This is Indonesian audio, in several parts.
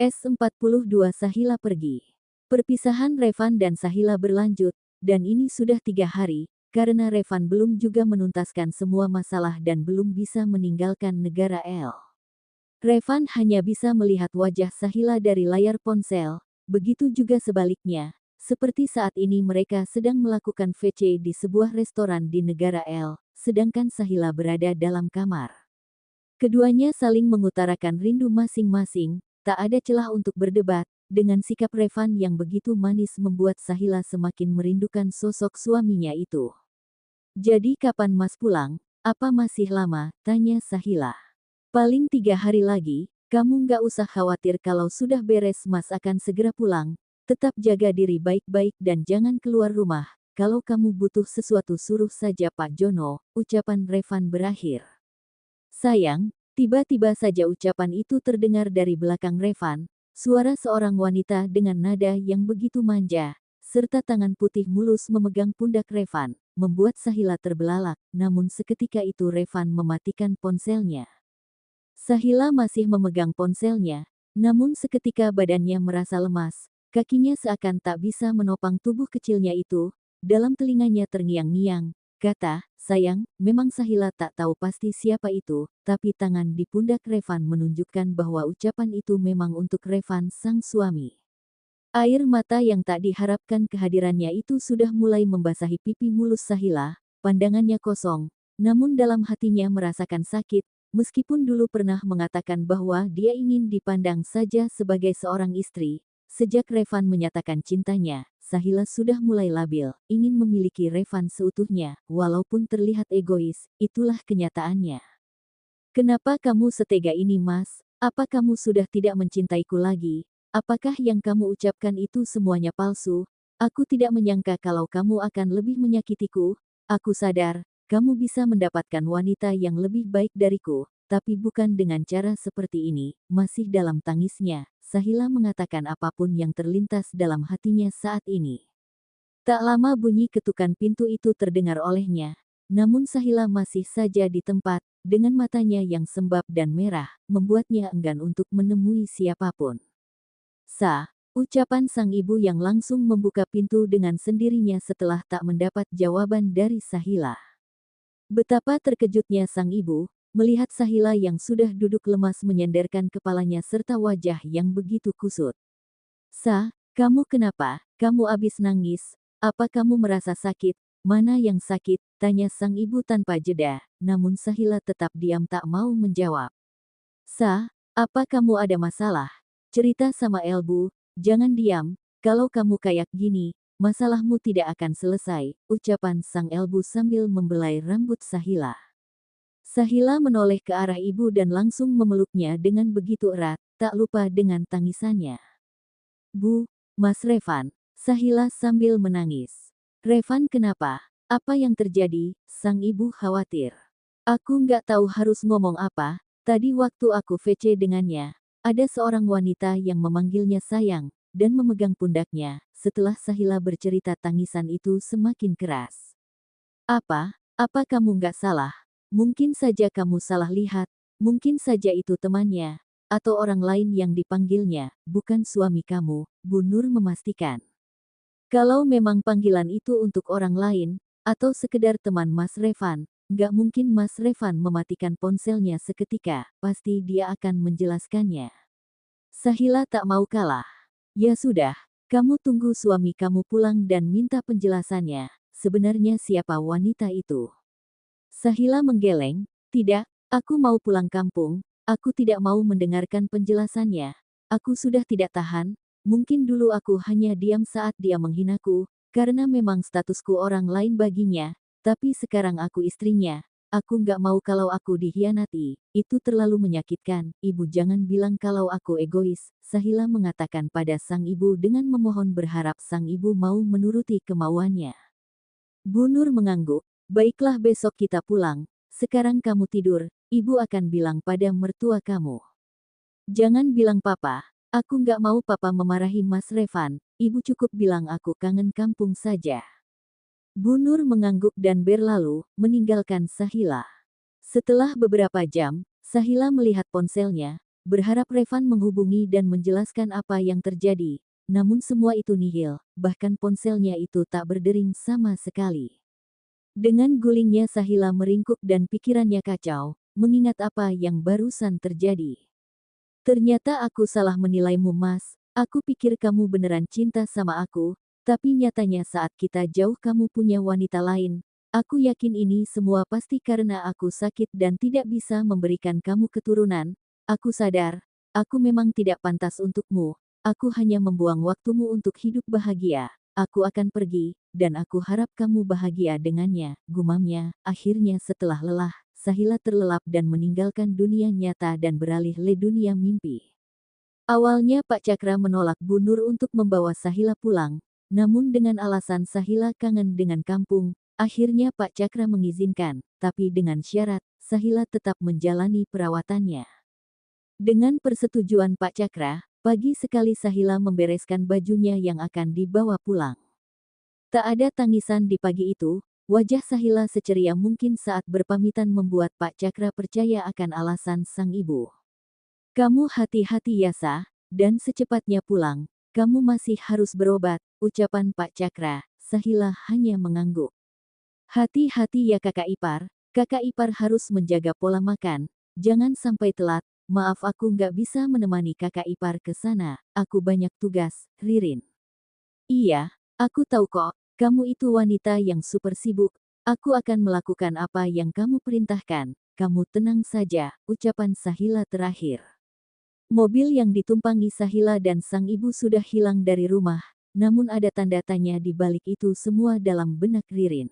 S42 Sahila pergi. Perpisahan Revan dan Sahila berlanjut, dan ini sudah 3 hari, karena Revan belum juga menuntaskan semua masalah dan belum bisa meninggalkan negara L. Revan hanya bisa melihat wajah Sahila dari layar ponsel, begitu juga sebaliknya, seperti saat ini mereka sedang melakukan VC di sebuah restoran di negara L, sedangkan Sahila berada dalam kamar. Keduanya saling mengutarakan rindu masing-masing, tak ada celah untuk berdebat, dengan sikap Revan yang begitu manis membuat Sahila semakin merindukan sosok suaminya itu. "Jadi kapan Mas pulang? Apa masih lama?" tanya Sahila. "Paling 3 hari lagi, kamu nggak usah khawatir kalau sudah beres Mas akan segera pulang. Tetap jaga diri baik-baik dan jangan keluar rumah, kalau kamu butuh sesuatu suruh saja Pak Jono," ucapan Revan berakhir. "Sayang," tiba-tiba saja ucapan itu terdengar dari belakang Revan. Suara seorang wanita dengan nada yang begitu manja, serta tangan putih mulus memegang pundak Revan, membuat Sahila terbelalak, namun seketika itu Revan mematikan ponselnya. Sahila masih memegang ponselnya, namun seketika badannya merasa lemas, kakinya seakan tak bisa menopang tubuh kecilnya itu, dalam telinganya terngiang-ngiang, kata, "Sayang," memang Sahila tak tahu pasti siapa itu, tapi tangan di pundak Revan menunjukkan bahwa ucapan itu memang untuk Revan sang suami. Air mata yang tak diharapkan kehadirannya itu sudah mulai membasahi pipi mulus Sahila, pandangannya kosong, namun dalam hatinya merasakan sakit, meskipun dulu pernah mengatakan bahwa dia ingin dipandang saja sebagai seorang istri. Sejak Revan menyatakan cintanya, Sahila sudah mulai labil, ingin memiliki Revan seutuhnya, walaupun terlihat egois, itulah kenyataannya. "Kenapa kamu setega ini Mas? Apa kamu sudah tidak mencintaiku lagi? Apakah yang kamu ucapkan itu semuanya palsu? Aku tidak menyangka kalau kamu akan lebih menyakitiku. Aku sadar, kamu bisa mendapatkan wanita yang lebih baik dariku, tapi bukan dengan cara seperti ini." Masih dalam tangisnya, Sahila mengatakan apapun yang terlintas dalam hatinya saat ini. Tak lama bunyi ketukan pintu itu terdengar olehnya, namun Sahila masih saja di tempat, dengan matanya yang sembab dan merah, membuatnya enggan untuk menemui siapapun. Ucapan sang ibu yang langsung membuka pintu dengan sendirinya setelah tak mendapat jawaban dari Sahila. Betapa terkejutnya sang ibu, melihat Sahila yang sudah duduk lemas menyenderkan kepalanya serta wajah yang begitu kusut. Kamu kenapa? Kamu abis nangis? Apa kamu merasa sakit? Mana yang sakit?" tanya sang ibu tanpa jeda, namun Sahila tetap diam tak mau menjawab. Apa kamu ada masalah? Cerita sama Elbu, jangan diam, kalau kamu kayak gini, masalahmu tidak akan selesai," ucapan sang Elbu sambil membelai rambut Sahila. Sahila menoleh ke arah ibu dan langsung memeluknya dengan begitu erat, tak lupa dengan tangisannya. "Bu, Mas Revan," Sahila sambil menangis. "Revan kenapa? Apa yang terjadi?" sang ibu khawatir. "Aku nggak tahu harus ngomong apa, tadi waktu aku VC dengannya, ada seorang wanita yang memanggilnya sayang, dan memegang pundaknya." Setelah Sahila bercerita tangisan itu semakin keras. Apa kamu nggak salah? Mungkin saja kamu salah lihat, mungkin saja itu temannya, atau orang lain yang dipanggilnya, bukan suami kamu," Bu Nur memastikan. "Kalau memang panggilan itu untuk orang lain, atau sekedar teman Mas Revan, nggak mungkin Mas Revan mematikan ponselnya seketika, pasti dia akan menjelaskannya." Sahila tak mau kalah. "Ya sudah, kamu tunggu suami kamu pulang dan minta penjelasannya, sebenarnya siapa wanita itu?" Sahila menggeleng, "Tidak, aku mau pulang kampung, aku tidak mau mendengarkan penjelasannya. Aku sudah tidak tahan, mungkin dulu aku hanya diam saat dia menghinaku, karena memang statusku orang lain baginya, tapi sekarang aku istrinya. Aku nggak mau kalau aku dikhianati, itu terlalu menyakitkan. Ibu jangan bilang kalau aku egois," Sahila mengatakan pada sang ibu dengan memohon berharap sang ibu mau menuruti kemauannya. Bu Nur mengangguk. "Baiklah besok kita pulang, sekarang kamu tidur, ibu akan bilang pada mertua kamu." "Jangan bilang papa, aku nggak mau papa memarahi Mas Revan, ibu cukup bilang aku kangen kampung saja." Bu Nur mengangguk dan berlalu, meninggalkan Sahila. Setelah beberapa jam, Sahila melihat ponselnya, berharap Revan menghubungi dan menjelaskan apa yang terjadi. Namun semua itu nihil, bahkan ponselnya itu tak berdering sama sekali. Dengan gulingnya Sahila meringkuk dan pikirannya kacau, mengingat apa yang barusan terjadi. Ternyata aku salah menilaimu, Mas. Aku pikir kamu beneran cinta sama aku, tapi nyatanya saat kita jauh kamu punya wanita lain. Aku yakin ini semua pasti karena aku sakit dan tidak bisa memberikan kamu keturunan. Aku sadar, aku memang tidak pantas untukmu. Aku hanya membuang waktumu untuk hidup bahagia. Aku akan pergi, dan aku harap kamu bahagia dengannya, gumamnya. Akhirnya setelah lelah, Sahila terlelap dan meninggalkan dunia nyata dan beralih ke dunia mimpi. Awalnya Pak Cakra menolak Bu Nur untuk membawa Sahila pulang, namun dengan alasan Sahila kangen dengan kampung, akhirnya Pak Cakra mengizinkan, tapi dengan syarat, Sahila tetap menjalani perawatannya. Dengan persetujuan Pak Cakra, pagi sekali Sahila membereskan bajunya yang akan dibawa pulang. Tak ada tangisan di pagi itu, wajah Sahila seceria mungkin saat berpamitan membuat Pak Cakra percaya akan alasan sang ibu. Kamu hati-hati ya Sah, dan secepatnya pulang, kamu masih harus berobat, ucapan Pak Cakra. Sahila hanya mengangguk. Hati-hati ya kakak ipar harus menjaga pola makan, jangan sampai telat. Maaf aku nggak bisa menemani kakak ipar ke sana, aku banyak tugas, Ririn. Iya, aku tahu kok, kamu itu wanita yang super sibuk, aku akan melakukan apa yang kamu perintahkan, kamu tenang saja, ucapan Sahila terakhir. Mobil yang ditumpangi Sahila dan sang ibu sudah hilang dari rumah, namun ada tanda tanya di balik itu semua dalam benak Ririn.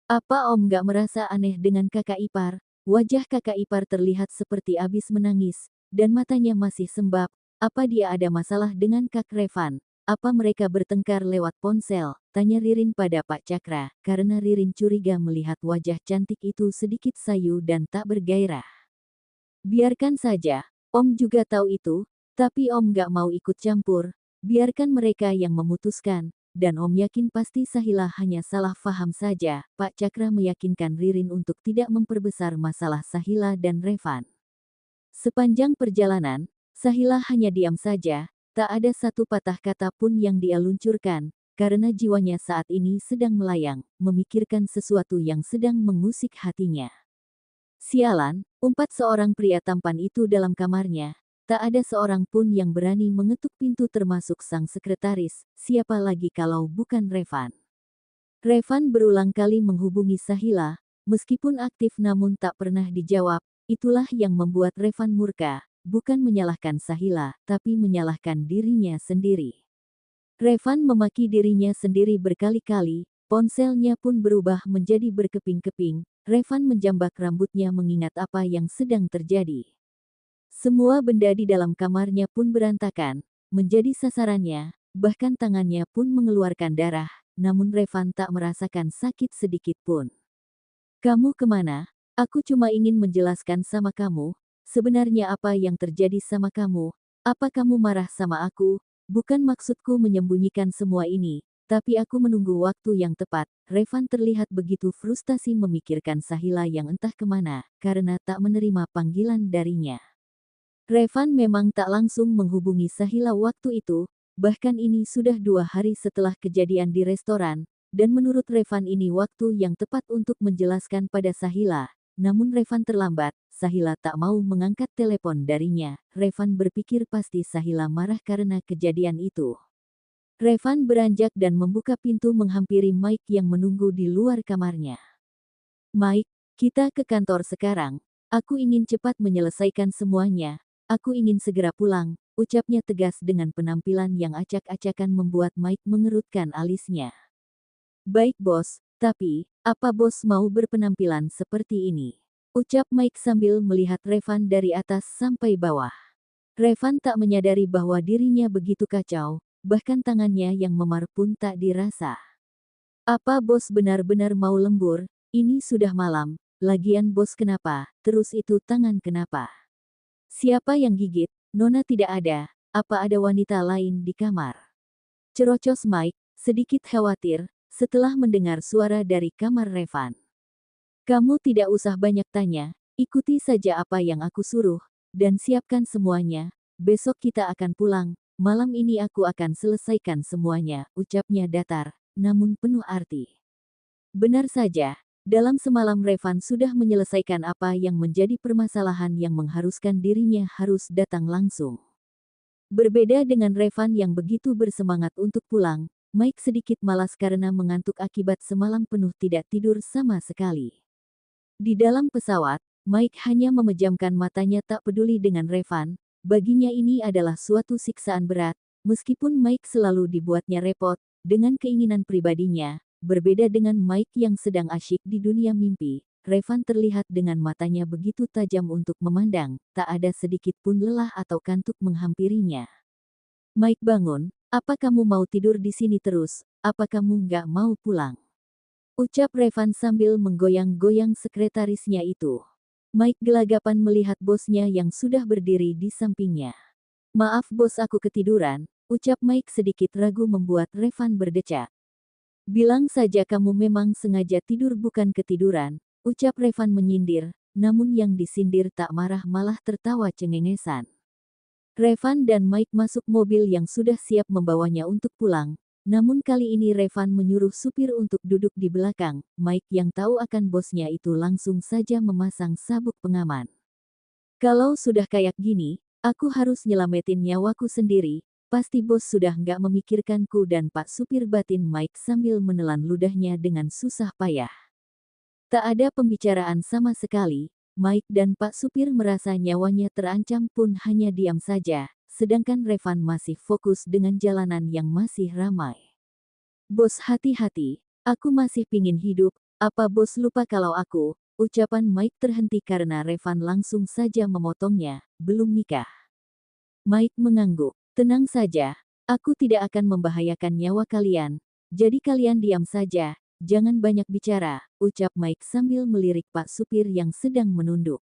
Apa Om nggak merasa aneh dengan kakak ipar? Wajah kakak ipar terlihat seperti abis menangis, dan matanya masih sembab. Apa dia ada masalah dengan Kak Revan? Apa mereka bertengkar lewat ponsel? Tanya Ririn pada Pak Cakra, karena Ririn curiga melihat wajah cantik itu sedikit sayu dan tak bergairah. Biarkan saja, Om juga tahu itu, tapi Om nggak mau ikut campur. Biarkan mereka yang memutuskan. Dan Om yakin pasti Sahila hanya salah faham saja. Pak Cakra meyakinkan Ririn untuk tidak memperbesar masalah Sahila dan Revan. Sepanjang perjalanan, Sahila hanya diam saja, tak ada satu patah kata pun yang dia luncurkan, karena jiwanya saat ini sedang melayang, memikirkan sesuatu yang sedang mengusik hatinya. Sialan, umpat seorang pria tampan itu dalam kamarnya. Tak ada seorang pun yang berani mengetuk pintu termasuk sang sekretaris, siapa lagi kalau bukan Revan. Revan berulang kali menghubungi Sahila, meskipun aktif namun tak pernah dijawab, itulah yang membuat Revan murka, bukan menyalahkan Sahila, tapi menyalahkan dirinya sendiri. Revan memaki dirinya sendiri berkali-kali, ponselnya pun berubah menjadi berkeping-keping, Revan menjambak rambutnya mengingat apa yang sedang terjadi. Semua benda di dalam kamarnya pun berantakan, menjadi sasarannya, bahkan tangannya pun mengeluarkan darah, namun Revan tak merasakan sakit sedikit pun. Kamu kemana? Aku cuma ingin menjelaskan sama kamu, sebenarnya apa yang terjadi sama kamu, apa kamu marah sama aku? Bukan maksudku menyembunyikan semua ini, tapi aku menunggu waktu yang tepat. Revan terlihat begitu frustasi memikirkan Sahila yang entah kemana, karena tak menerima panggilan darinya. Revan memang tak langsung menghubungi Sahila waktu itu, bahkan ini sudah 2 hari setelah kejadian di restoran, dan menurut Revan ini waktu yang tepat untuk menjelaskan pada Sahila. Namun Revan terlambat, Sahila tak mau mengangkat telepon darinya. Revan berpikir pasti Sahila marah karena kejadian itu. Revan beranjak dan membuka pintu menghampiri Mike yang menunggu di luar kamarnya. Mike, kita ke kantor sekarang. Aku ingin cepat menyelesaikan semuanya. Aku ingin segera pulang, ucapnya tegas dengan penampilan yang acak-acakan membuat Mike mengerutkan alisnya. Baik bos, tapi, apa bos mau berpenampilan seperti ini? Ucap Mike sambil melihat Revan dari atas sampai bawah. Revan tak menyadari bahwa dirinya begitu kacau, bahkan tangannya yang memar pun tak dirasa. Apa bos benar-benar mau lembur? Ini sudah malam, lagian bos kenapa, terus itu tangan kenapa? Siapa yang gigit? Nona tidak ada, apa ada wanita lain di kamar? Cerocos Mike, sedikit khawatir, setelah mendengar suara dari kamar Revan. Kamu tidak usah banyak tanya, ikuti saja apa yang aku suruh, dan siapkan semuanya. Besok kita akan pulang. Malam ini aku akan selesaikan semuanya, ucapnya datar, namun penuh arti. Benar saja, dalam semalam Revan sudah menyelesaikan apa yang menjadi permasalahan yang mengharuskan dirinya harus datang langsung. Berbeda dengan Revan yang begitu bersemangat untuk pulang, Mike sedikit malas karena mengantuk akibat semalam penuh tidak tidur sama sekali. Di dalam pesawat, Mike hanya memejamkan matanya tak peduli dengan Revan. Baginya ini adalah suatu siksaan berat, meskipun Mike selalu dibuatnya repot, dengan keinginan pribadinya. Berbeda dengan Mike yang sedang asyik di dunia mimpi, Revan terlihat dengan matanya begitu tajam untuk memandang, tak ada sedikit pun lelah atau kantuk menghampirinya. Mike bangun, apa kamu mau tidur di sini terus, apa kamu nggak mau pulang? Ucap Revan sambil menggoyang-goyang sekretarisnya itu. Mike gelagapan melihat bosnya yang sudah berdiri di sampingnya. Maaf bos aku ketiduran, ucap Mike sedikit ragu membuat Revan berdecak. Bilang saja kamu memang sengaja tidur bukan ketiduran, ucap Revan menyindir, namun yang disindir tak marah malah tertawa cengengesan. Revan dan Mike masuk mobil yang sudah siap membawanya untuk pulang, namun kali ini Revan menyuruh supir untuk duduk di belakang. Mike yang tahu akan bosnya itu langsung saja memasang sabuk pengaman. Kalau sudah kayak gini, aku harus nyelamatin nyawaku sendiri. Pasti bos sudah nggak memikirkanku dan Pak supir batin Mike sambil menelan ludahnya dengan susah payah. Tak ada pembicaraan sama sekali, Mike dan Pak supir merasa nyawanya terancam pun hanya diam saja, sedangkan Revan masih fokus dengan jalanan yang masih ramai. Bos hati-hati, aku masih pingin hidup, apa bos lupa kalau aku, ucapan Mike terhenti karena Revan langsung saja memotongnya, belum nikah. Mike mengangguk. Tenang saja, aku tidak akan membahayakan nyawa kalian, jadi kalian diam saja, jangan banyak bicara, ucap Mike sambil melirik Pak supir yang sedang menunduk.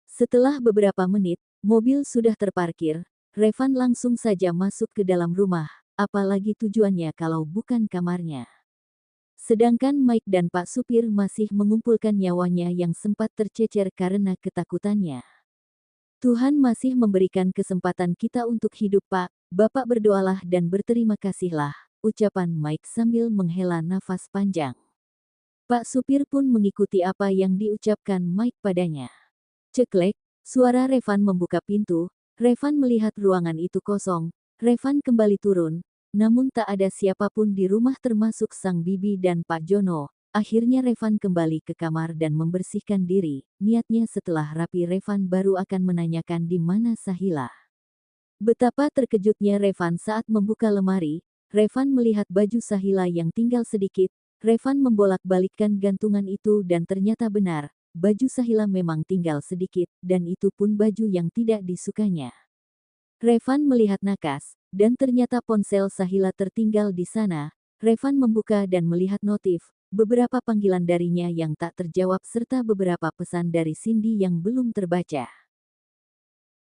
Setelah beberapa menit, mobil sudah terparkir, Revan langsung saja masuk ke dalam rumah, apalagi tujuannya kalau bukan kamarnya. Sedangkan Mike dan Pak supir masih mengumpulkan nyawanya yang sempat tercecer karena ketakutannya. Tuhan masih memberikan kesempatan kita untuk hidup Pak, Bapak berdoalah dan berterima kasihlah, ucapan Mike sambil menghela nafas panjang. Pak supir pun mengikuti apa yang diucapkan Mike padanya. Ceklek, suara Revan membuka pintu, Revan melihat ruangan itu kosong, Revan kembali turun, namun tak ada siapapun di rumah termasuk sang bibi dan Pak Jono. Akhirnya Revan kembali ke kamar dan membersihkan diri, niatnya setelah rapi Revan baru akan menanyakan di mana Sahila. Betapa terkejutnya Revan saat membuka lemari, Revan melihat baju Sahila yang tinggal sedikit, Revan membolak-balikkan gantungan itu dan ternyata benar, baju Sahila memang tinggal sedikit, dan itu pun baju yang tidak disukanya. Revan melihat nakas, dan ternyata ponsel Sahila tertinggal di sana. Revan membuka dan melihat notif, beberapa panggilan darinya yang tak terjawab serta beberapa pesan dari Cindy yang belum terbaca.